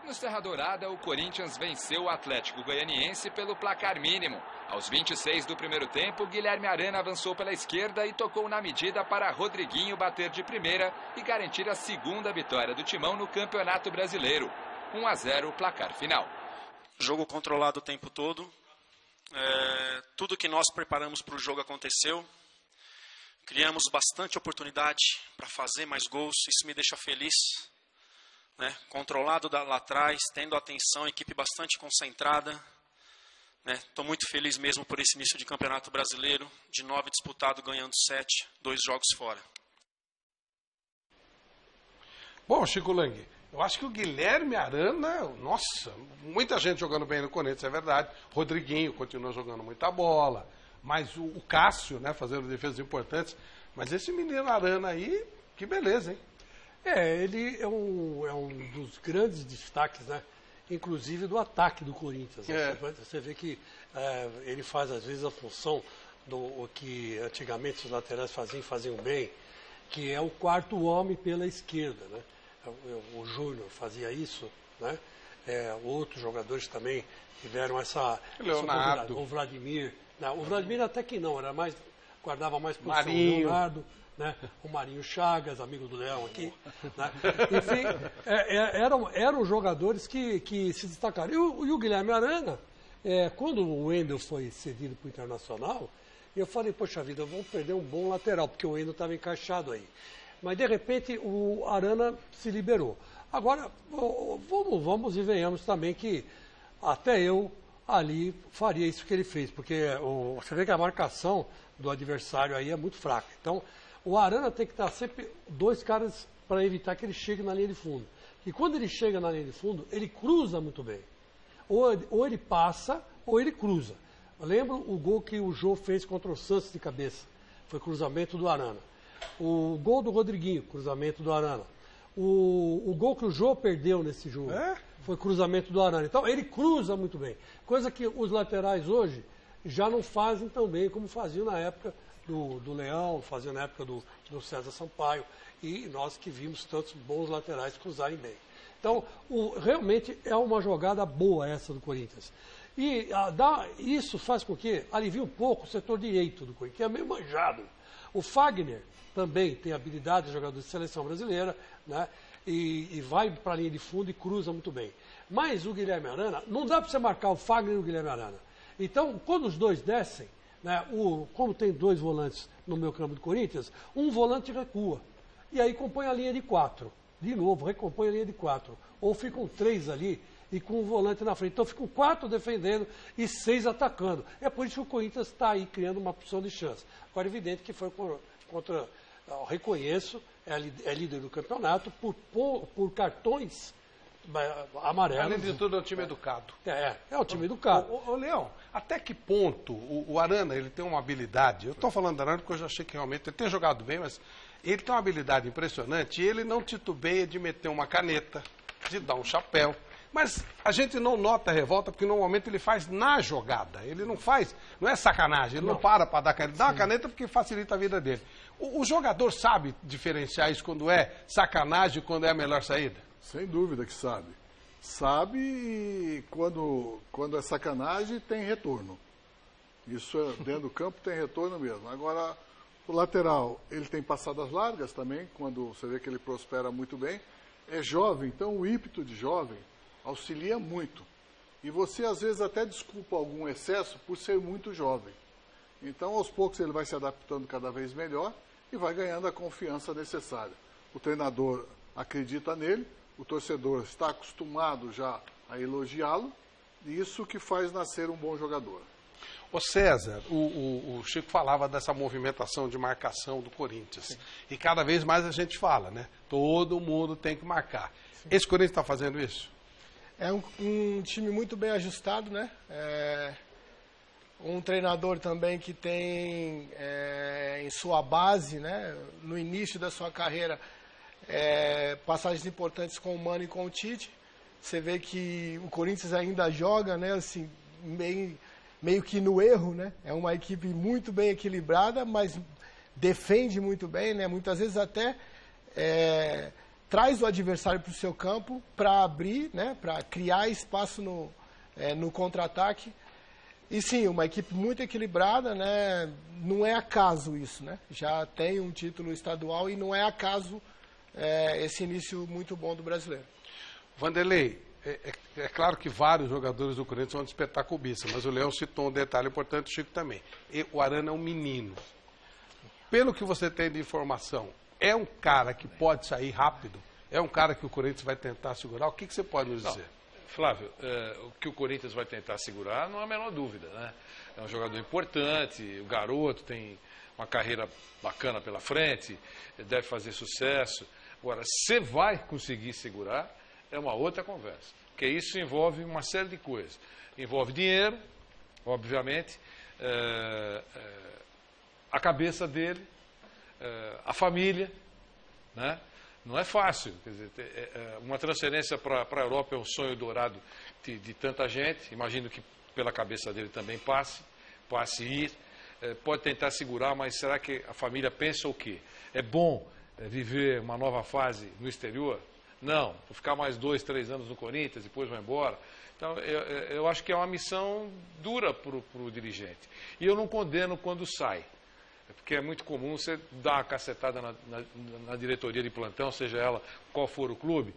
No Serra Dourada, o Corinthians venceu o Atlético Goianiense pelo placar mínimo. Aos 26 do primeiro tempo, Guilherme Arana avançou pela esquerda e tocou na medida para Rodriguinho bater de primeira e garantir a segunda vitória do Timão no Campeonato Brasileiro. 1-0 o placar final. Jogo controlado o tempo todo. Tudo que nós preparamos para o jogo aconteceu. Criamos bastante oportunidade para fazer mais gols. Isso me deixa feliz. Controlado lá atrás, tendo atenção, equipe bastante concentrada. Estou muito feliz mesmo por esse início de Campeonato Brasileiro. De 9 disputado, ganhando 7, 2 jogos fora. Bom, Chico Lang, eu acho que o Guilherme Arana, nossa, muita gente jogando bem no Corinthians, é verdade. Rodriguinho continua jogando muita bola. Mas o Cássio, fazendo defesas importantes. Mas esse menino Arana aí, que beleza, hein? Ele é um dos grandes destaques, inclusive do ataque do Corinthians. Você vê que ele faz, às vezes, a função do que antigamente os laterais faziam bem, que é o quarto homem pela esquerda. O Júnior fazia isso, outros jogadores também tiveram essa Leonardo. O Vladimir. O Vladimir até que não, guardava mais posição. Marinho. Leonardo. O Marinho Chagas, amigo do Leão aqui. Enfim, eram jogadores que se destacaram. E o Guilherme Arana, quando o Wendel foi cedido para o Internacional, eu falei, poxa vida, vamos perder um bom lateral, porque o Wendel estava encaixado aí. Mas, de repente, o Arana se liberou. Agora, vamos e venhamos também que até eu ali faria isso que ele fez, porque você vê que a marcação do adversário aí é muito fraca. Então, o Arana tem que estar sempre 2 caras para evitar que ele chegue na linha de fundo. E quando ele chega na linha de fundo, ele cruza muito bem. Ou ele passa, ou ele cruza. Eu lembro o gol que o Jô fez contra o Santos de cabeça. Foi cruzamento do Arana. O gol do Rodriguinho, cruzamento do Arana. O gol que o Jô perdeu nesse jogo foi cruzamento do Arana. Então, ele cruza muito bem. Coisa que os laterais hoje já não fazem tão bem como faziam na época do Leão, fazia na época do César Sampaio, e nós que vimos tantos bons laterais cruzarem bem. Então, realmente é uma jogada boa essa do Corinthians. E isso faz com que alivie um pouco o setor direito do Corinthians, que é meio manjado. O Fagner também tem habilidade de jogador de seleção brasileira, e vai para a linha de fundo e cruza muito bem. Mas o Guilherme Arana, não dá para você marcar o Fagner e o Guilherme Arana. Então, quando os dois descem, como tem 2 volantes no meu campo do Corinthians, um volante recua. E aí compõe a linha de 4. De novo, recompõe a linha de 4. Ou ficam 3 ali e com um volante na frente. Então ficam 4 defendendo e 6 atacando. É por isso que o Corinthians está aí criando uma opção de chance. Agora, é evidente que foi contra... reconheço, é líder do campeonato por cartões amarelos. Além de tudo, é um time educado. É um time educado. Ô, Leão, até que ponto o Arana ele tem uma habilidade? Eu estou falando do Arana porque eu já achei que realmente ele tem jogado bem, mas ele tem uma habilidade impressionante e ele não titubeia de meter uma caneta, de dar um chapéu. Mas a gente não nota a revolta porque normalmente ele faz na jogada. Ele não faz, não é sacanagem, ele não para dar caneta. Ele dá uma caneta porque facilita a vida dele. O jogador sabe diferenciar isso quando é sacanagem e quando é a melhor saída? Sem dúvida que sabe. Sabe e quando é sacanagem tem retorno. Isso dentro do campo tem retorno mesmo. Agora, o lateral, ele tem passadas largas também, quando você vê que ele prospera muito bem. É jovem, então o ímpeto de jovem auxilia muito. E você, às vezes, até desculpa algum excesso por ser muito jovem. Então, aos poucos, ele vai se adaptando cada vez melhor e vai ganhando a confiança necessária. O treinador acredita nele, o torcedor está acostumado já a elogiá-lo, e isso que faz nascer um bom jogador. Ô César, o Chico falava dessa movimentação de marcação do Corinthians. Sim. E cada vez mais a gente fala, todo mundo tem que marcar. Sim. Esse Corinthians está fazendo isso? É um time muito bem ajustado, um treinador também que tem em sua base, no início da sua carreira, passagens importantes com o Mano e com o Tite. Você vê que o Corinthians ainda joga, assim, meio que no erro, É uma equipe muito bem equilibrada, mas defende muito bem, Muitas vezes até traz o adversário para o seu campo para abrir, né, para criar espaço no contra-ataque. E sim, uma equipe muito equilibrada, né? Não é acaso isso, né? Já tem um título estadual e não é acaso esse início muito bom do brasileiro. Vanderlei, é claro que vários jogadores do Corinthians vão despertar cobiça, mas o Leão citou um detalhe importante, o Chico também. O Arana é um menino. Pelo que você tem de informação, é um cara que pode sair rápido? É um cara que o Corinthians vai tentar segurar? O que você pode nos dizer? Flávio, o que o Corinthians vai tentar segurar não há a menor dúvida, né? É um jogador importante, o garoto tem uma carreira bacana pela frente, deve fazer sucesso. Agora, se vai conseguir segurar, é uma outra conversa, porque isso envolve uma série de coisas. Envolve dinheiro, obviamente, a cabeça dele, a família, né? Não é fácil, quer dizer, uma transferência para a Europa é um sonho dourado de tanta gente, imagino que pela cabeça dele também passe ir, pode tentar segurar, mas será que a família pensa o quê? É bom viver uma nova fase no exterior? Não, vou ficar mais 2, 3 anos no Corinthians, depois vou embora. Então, eu acho que é uma missão dura para o dirigente. E eu não condeno quando sai. Porque é muito comum você dar uma cacetada na diretoria de plantão, seja ela qual for o clube.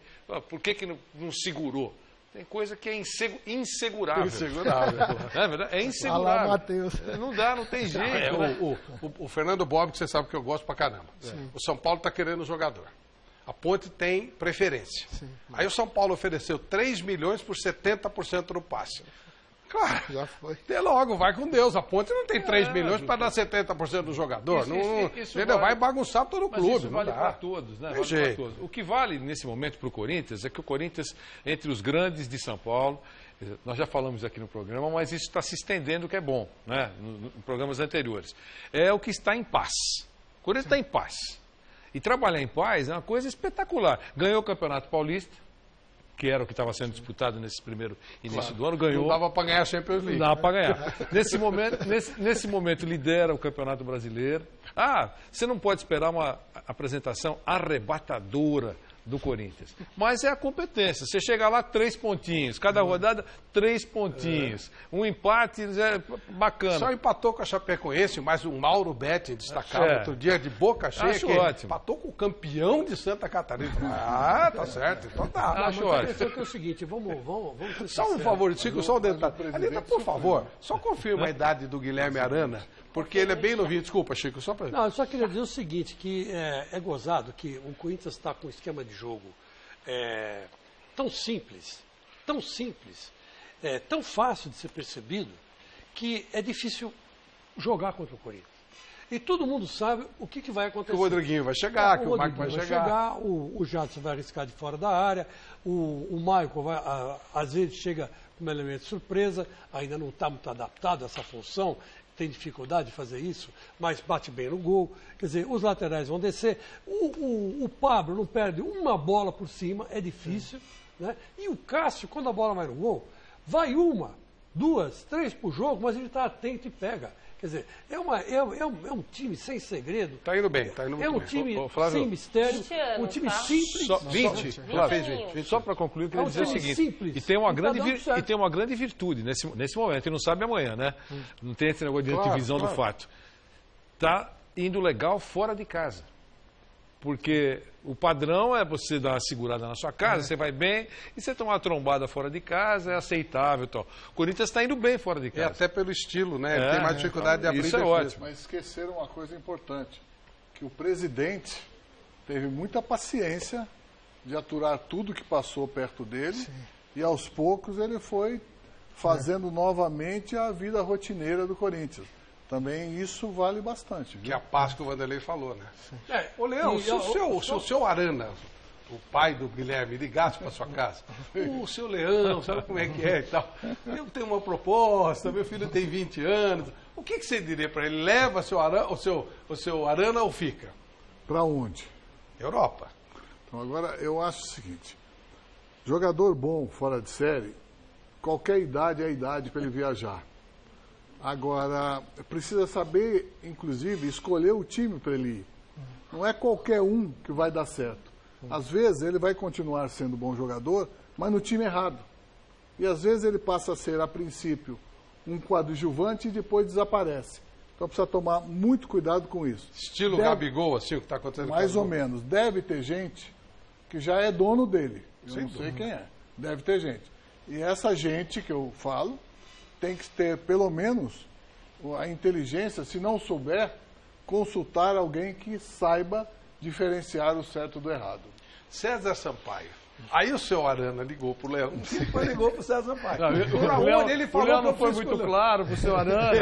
Por que não segurou? Tem coisa que é insegurável. Insegurável. É verdade? É insegurável. Olá, Matheus. Não dá, não tem jeito. O Fernando Bob, que você sabe que eu gosto pra caramba. O São Paulo está querendo jogador. A Ponte tem preferência. Sim. Aí o São Paulo ofereceu 3 milhões por 70% do passe. Claro, já foi. Até logo, vai com Deus. A Ponte não tem 3 milhões para dar 70% do jogador. Isso vai bagunçar todo o clube. Isso vale para todos, né? Vale para todos. O que vale nesse momento para o Corinthians é que o Corinthians, entre os grandes de São Paulo, nós já falamos aqui no programa, mas isso está se estendendo, o que é bom, né? Em programas anteriores. É o que está em paz. O Corinthians está em paz. E trabalhar em paz é uma coisa espetacular. Ganhou o Campeonato Paulista, que era o que estava sendo disputado nesse primeiro início do ano, ganhou. Não dava para ganhar a Champions League. Não dava para ganhar. Nesse momento lidera o Campeonato Brasileiro. Você não pode esperar uma apresentação arrebatadora do Corinthians. Mas é a competência. Você chega lá, 3 pontinhos. Cada rodada, 3 pontinhos. Um empate é bacana. Só empatou com a Chapecoense, mas o Mauro Betti destacava outro dia de boca cheia. Acho ótimo. Empatou com o campeão de Santa Catarina. Tá certo. Então tá. Acho ótimo. É o seguinte, vamos só um favor, Chico, só um detalhe. Anitta, por favor, só confirma a idade do Guilherme Arana, porque ele é bem novinho. Desculpa, Chico, só para... Não, eu só queria dizer o seguinte, que é gozado que o Corinthians está com um esquema de jogo tão simples, tão fácil de ser percebido, que é difícil jogar contra o Corinthians. E todo mundo sabe o que vai acontecer. Que o Rodriguinho vai chegar, que o Marco vai chegar. O Jadson vai arriscar de fora da área, o Maicon vai, às vezes chega com um elemento de surpresa, ainda não está muito adaptado a essa função, tem dificuldade de fazer isso, mas bate bem no gol. Quer dizer, os laterais vão descer. O Pablo não perde uma bola por cima, é difícil. Né? E o Cássio, quando a bola vai no gol, vai 1, 2, 3 por jogo, mas ele está atento e pega. Quer dizer, é um time sem segredo. Está indo bem, está indo muito bem. É um time sem mistério, um time simples. 20. Só para concluir, eu queria dizer o seguinte, simples, e tem uma grande virtude nesse momento, e não sabe amanhã, né? Não tem esse negócio de antivisão do fato. Está indo legal fora de casa. Porque o padrão é você dar uma segurada na sua casa, você vai bem, e você tomar uma trombada fora de casa, é aceitável e tal. O Corinthians está indo bem fora de casa. Até pelo estilo, né? Ele tem mais dificuldade de abrir isso defesa. Ótimo. Mas esqueceram uma coisa importante, que o presidente teve muita paciência de aturar tudo que passou perto dele, e aos poucos ele foi fazendo novamente a vida rotineira do Corinthians. Também isso vale bastante. Viu? Que é a paz que o Vanderlei falou, né? Ô, Leão, se o seu Arana, o pai do Guilherme, ligasse para sua casa, o seu Leão, sabe como é que é e tal? Eu tenho uma proposta, meu filho tem 20 anos. O que você diria para ele? Leva o seu Arana ou fica? Para onde? Europa. Então, agora, eu acho o seguinte. Jogador bom, fora de série, qualquer idade é a idade para ele viajar. Agora, precisa saber, inclusive, escolher o time para ele ir. Não é qualquer um que vai dar certo. Às vezes ele vai continuar sendo bom jogador, mas no time errado. E às vezes ele passa a ser, a princípio, um coadjuvante e depois desaparece. Então precisa tomar muito cuidado com isso. Estilo Gabigol, assim, o que está acontecendo mais com o ou Gabigol. menos. Deve ter gente que já é dono dele. Eu Sem não sei dúvida. quem é. Deve ter gente. E essa gente que eu falo tem que ter, pelo menos, a inteligência, se não souber, consultar alguém que saiba diferenciar o certo do errado. César Sampaio. Aí o seu Arana ligou pro Leão, depois ligou pro César Sampaio. O Leão não foi muito claro pro seu Arana.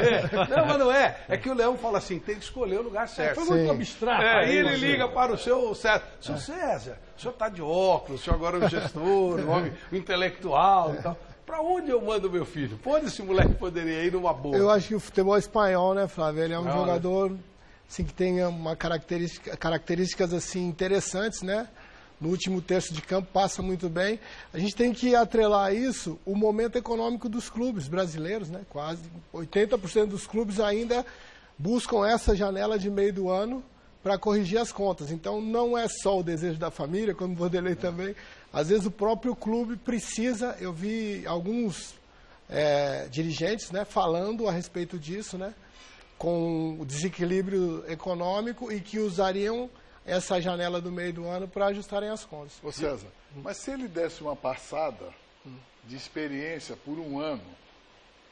Não, mas não é. É que o Leão fala assim, tem que escolher o lugar certo. Foi muito abstrato. Aí ele liga para o seu César. Seu César, o senhor está de óculos, o senhor agora é um gestor, um homem intelectual e tal. Para onde eu mando meu filho? Por onde esse moleque poderia ir numa boa? Eu acho que o futebol espanhol, né, Flávio? Ele é um jogador assim, que tem uma características assim, interessantes, né? No último terço de campo passa muito bem. A gente tem que atrelar a isso o momento econômico dos clubes brasileiros, né? Quase 80% dos clubes ainda buscam essa janela de meio do ano para corrigir as contas. Então não é só o desejo da família, como o Vanderlei também. Às vezes o próprio clube precisa, eu vi alguns dirigentes, né, falando a respeito disso, né? Com o desequilíbrio econômico e que usariam essa janela do meio do ano para ajustarem as contas. Ô César, mas se ele desse uma passada de experiência por um ano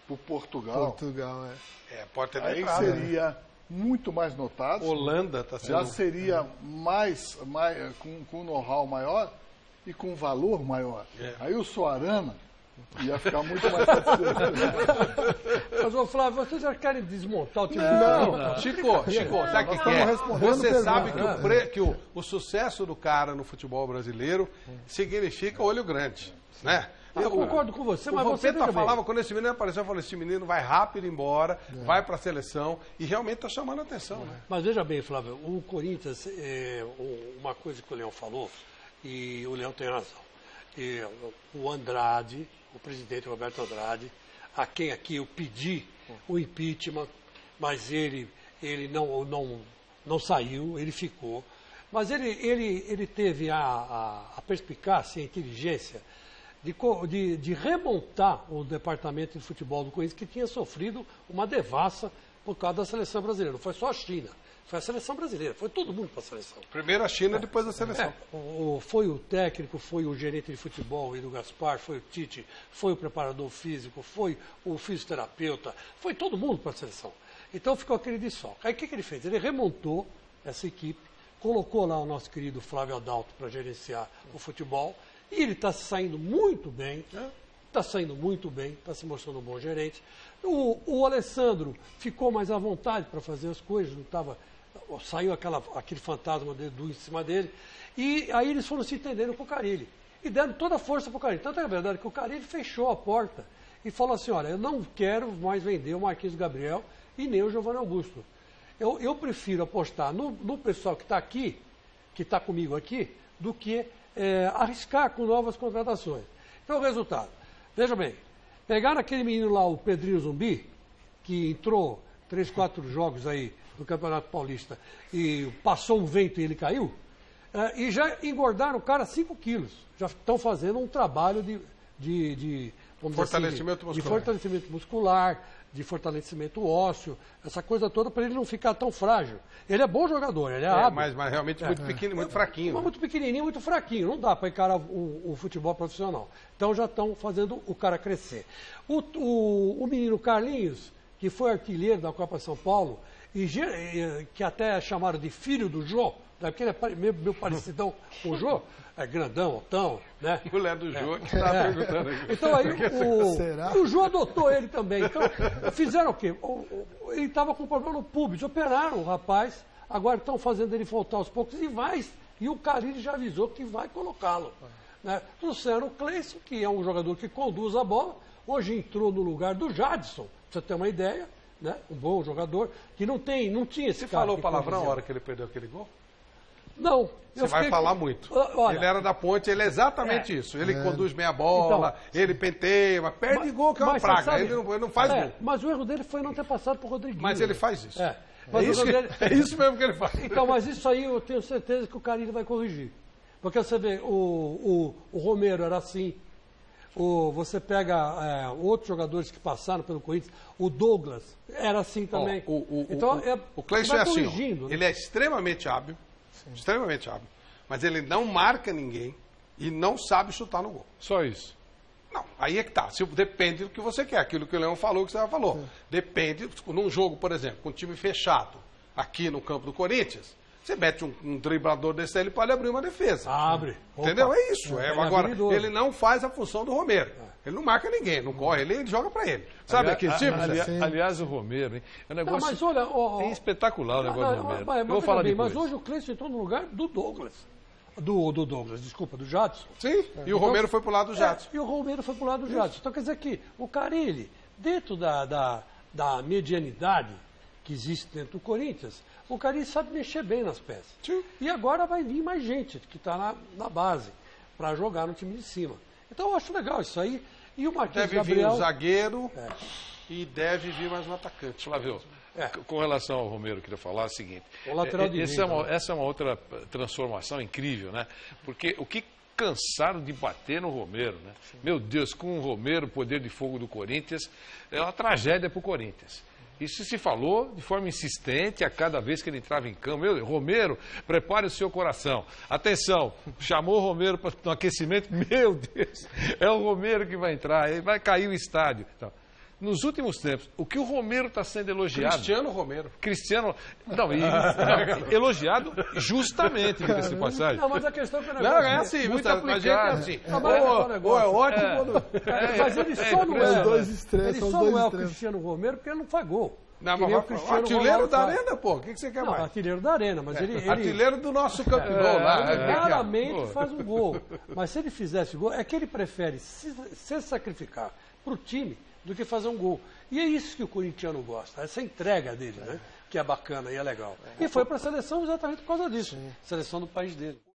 por Portugal, Pode ter aí entrado, né? seria muito mais notado, Holanda está sendo... já seria mais com um know-how maior e com um valor maior. Aí o Soarana ia ficar muito mais satisfeito. Mas, ô Flávio, vocês já querem desmontar o time? Não, Chico, sabe o que é? respondendo Você sabe pergunta. que o sucesso do cara no futebol brasileiro significa olho grande, né? Eu concordo com você, mas o você Vampeta veja bem. falava, quando esse menino apareceu, eu falei, esse menino vai rápido embora, vai para a seleção, e realmente está chamando a atenção, né? Mas veja bem, Flávio, o Corinthians, uma coisa que o Leão falou, e o Leão tem razão. E o Andrade, o presidente Roberto Andrade, a quem aqui eu pedi o impeachment, mas ele não saiu, ele ficou. Mas ele teve a perspicácia, a inteligência de remontar o departamento de futebol do Corinthians, que tinha sofrido uma devassa por causa da seleção brasileira. Não foi só a China, foi a seleção brasileira, foi todo mundo para a seleção. Primeiro a China, depois a seleção. Foi o técnico, foi o gerente de futebol, o Edu Gaspar, foi o Tite, foi o preparador físico, foi o fisioterapeuta, foi todo mundo para a seleção. Então ficou aquele desfalque. Aí o que ele fez? Ele remontou essa equipe, colocou lá o nosso querido Flávio Adalto para gerenciar o futebol, e ele está saindo muito bem, está se mostrando um bom gerente. O Alessandro ficou mais à vontade para fazer as coisas, não estava, saiu aquele fantasma em cima dele, e aí eles foram se entendendo com o Carille, e deram toda a força para o Carille. Tanto é verdade que o Carille fechou a porta e falou assim, olha, eu não quero mais vender o Marquinhos Gabriel e nem o Giovanni Augusto. Eu prefiro apostar no pessoal que está aqui, que está comigo aqui, do que arriscar com novas contratações. Então, o resultado. Veja bem, pegaram aquele menino lá, o Pedrinho Zumbi, que entrou 3, 4 jogos aí no Campeonato Paulista e passou um vento e ele caiu, e já engordaram o cara 5 quilos. Já estão fazendo um trabalho de fortalecimento muscular. De fortalecimento muscular, de fortalecimento ósseo, essa coisa toda para ele não ficar tão frágil. Ele é bom jogador, ele é hábil. Mas realmente muito pequeno, muito fraquinho. Mas muito pequenininho, muito fraquinho. Não dá para encarar o futebol profissional. Então já estão fazendo o cara crescer. O menino Carlinhos, que foi artilheiro da Copa São Paulo, e que até chamaram de filho do Jô, porque ele é meio parecidão com o Jô, é grandão, altão, né? Mulher do Jô que está perguntando aqui. Então aí o Jô adotou ele também. Então fizeram o quê? Ele estava com problema no pubis, operaram o rapaz, agora estão fazendo ele voltar aos poucos e o Carille já avisou que vai colocá-lo. Né? Trouxeram o Cleison, que é um jogador que conduz a bola, hoje entrou no lugar do Jadson, pra você ter uma ideia, né? Um bom jogador, que não tinha esse Você cara. falou palavrão na hora que ele perdeu aquele gol? Não. Você vai falar muito. Olha, ele era da Ponte, ele é exatamente isso. Ele conduz bem a bola, então, ele penteia, mas perde gol que é uma praga. Sabe, ele não faz gol. Mas o erro dele foi não ter passado por Rodriguinho. Mas ele faz isso. Mas é isso mesmo que ele faz. Então, mas isso aí eu tenho certeza que o Carille vai corrigir. Porque você vê, o Romero era assim. Você pega outros jogadores que passaram pelo Corinthians, o Douglas era assim também. O Cleison é assim, né? ele é extremamente hábil, mas ele não marca ninguém e não sabe chutar no gol. Só isso. Não, aí é que tá. Depende do que você quer, aquilo que o Leão falou, que você já falou. Sim. Depende, num jogo, por exemplo, com um time fechado, aqui no campo do Corinthians, você mete um driblador desse aí, ele pode abrir uma defesa. Abre. Entendeu? É isso. Agora, ele não faz a função do Romero. Ele não marca ninguém, não corre, ele joga pra ele. Sabe aquele time? Aliás, o Romero, hein? É um negócio mas olha, espetacular o negócio do Romero. Eu vou falar depois. Mas hoje o Cleison entrou no lugar do Douglas. Do Jadson. Sim, e o Romero foi pro lado do Jadson. E o Romero foi pro lado do Jadson. Então quer dizer que o Carille, dentro da medianidade que existe dentro do Corinthians, o Carille sabe mexer bem nas peças. Sim. E agora vai vir mais gente que está na base para jogar no time de cima. Então eu acho legal isso aí. E o Marquinhos Gabriel... Deve vir um zagueiro e deve vir mais um atacante. Flávio, com relação ao Romero, eu queria falar o seguinte. O lateral direito, essa é uma outra transformação incrível, né? Porque o que cansaram de bater no Romero, né? Sim. Meu Deus, com o Romero, o poder de fogo do Corinthians, é uma tragédia para o Corinthians. Isso se falou de forma insistente a cada vez que ele entrava em campo. Romero, prepare o seu coração. Atenção, chamou o Romero no aquecimento. Meu Deus, é o Romero que vai entrar, ele vai cair o estádio. Então, nos últimos tempos, o que o Romero está sendo elogiado... Cristiano Romero. Elogiado justamente, diga-se de passagem. Não, mas a questão é que o negócio... Não, é assim, muito aplicado. Assim. É ótimo. Mas ele só não é o Cristiano Romero porque ele não faz gol. Não, mas o artilheiro da Arena, pô, o que você quer mais? Artilheiro da Arena, mas ele... Artilheiro do nosso campeão lá. Claramente faz um gol. Mas se ele fizesse gol, é que ele prefere se sacrificar pro time do que fazer um gol. E é isso que o corintiano gosta, essa entrega dele, né? Que é bacana e é legal. E foi para a seleção exatamente por causa disso. Seleção do país dele.